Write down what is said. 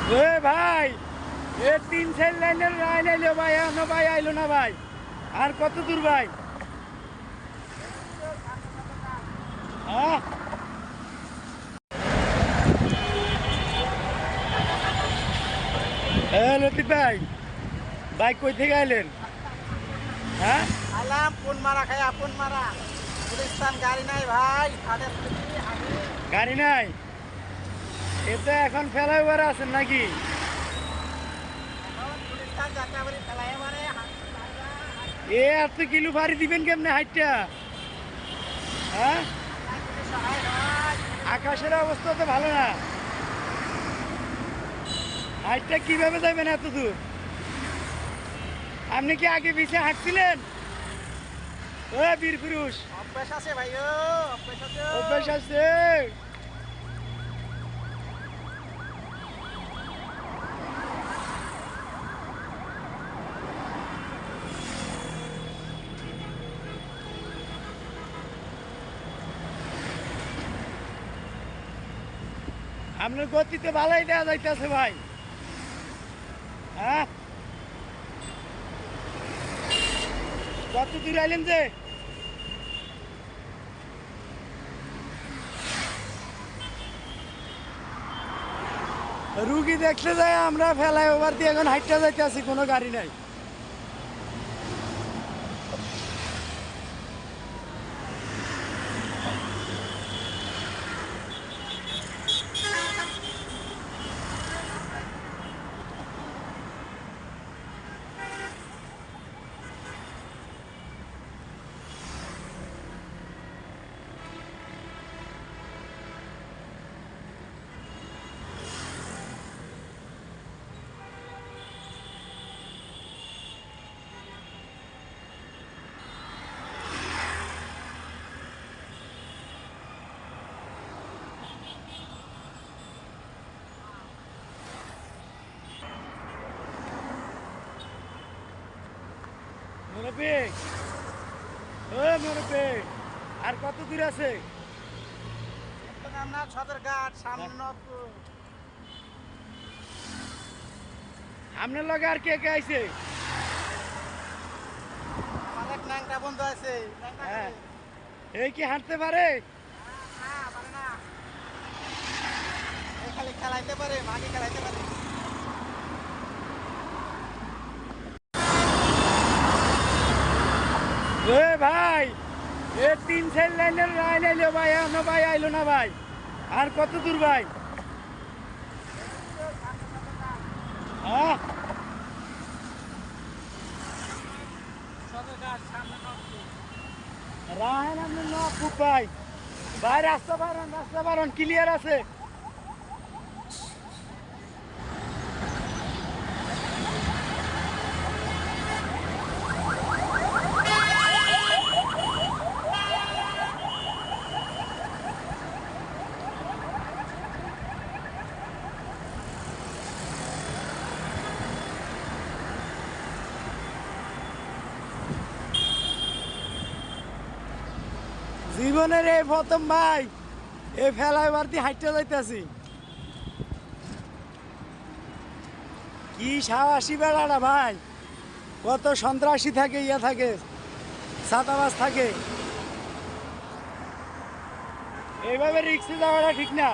এ ভাই, এ 3 লাইনের লাইন আইলো ভাই, এখনো ভাই আইলো না ভাই। আর কত দূর ভাই? হ্যাঁ, লতিফ ভাই, ভাই কই থেকে আইলেন? হ্যাঁ, আলাম কোন মারা খায়া কোন মারা গুলিস্তান গাড়ি নাই ভাই গাড়ি নাই? এতে এখন ফ্লাইওভার আছেন নাকি? গুলিস্তান যাত্রাবাড়ি ফেলাই এবারে এ এত কিলো ভারী দিবেন কেমনে হাইটটা? হ্যাঁ, আকাশের অবস্থা তো ভালো না। হাইটটা কিভাবে যাবেন এত দূর? আপনি কি আগে পিছিয়ে হাঁটছিলেন? ও বীর পুরুষ, অভ্যাস আছে ভাই ও অভ্যাস আছে অভ্যাস আছে। আপনার গতিতে ভালোই দেওয়া যাইতেছে ভাই। হ্যাঁ, কত দূর আইলেন যে? রুগী দেখতে যাই আমরা ফ্লাইওভার দিয়ে এখন হাইটটা যাইতে আছি, কোনো গাড়ি নাই। মুরব্বী, ও মুরব্বী, আর কত দূর আছে? আমরা সদরঘাট সামনে আপনার লগে আর কে কে আইছে? অনেক ন্যাংটা বন্ধু আছে হ্যাঁ, এই কি হাঁটতে পারে? পারে না এই খালি খেলাইতে পারে মাটি খেলাইতে পারে এ ভাই, এ 3 লাইনের লাইন আইলো ভাই, এখনো ভাই আইলো না ভাই। আর কত দূর ভাই? হ্যাঁ, সদরঘাট সামনে রাহেন আপনি নকুব ভাই। ভাই রাস্তা বারণ ক্লিয়ার আছে। জীবনের এই প্রথম ভাই এই ফ্লাইওভার দিয়ে হাইটটা যাইতেছি। কি সাহসী বেড়াটা ভাই, কত সন্ত্রাসী থাকে, ইয়া থাকে, ছাতাবাজ থাকে। এইভাবে রিক্সে যাওয়াটা ঠিক না।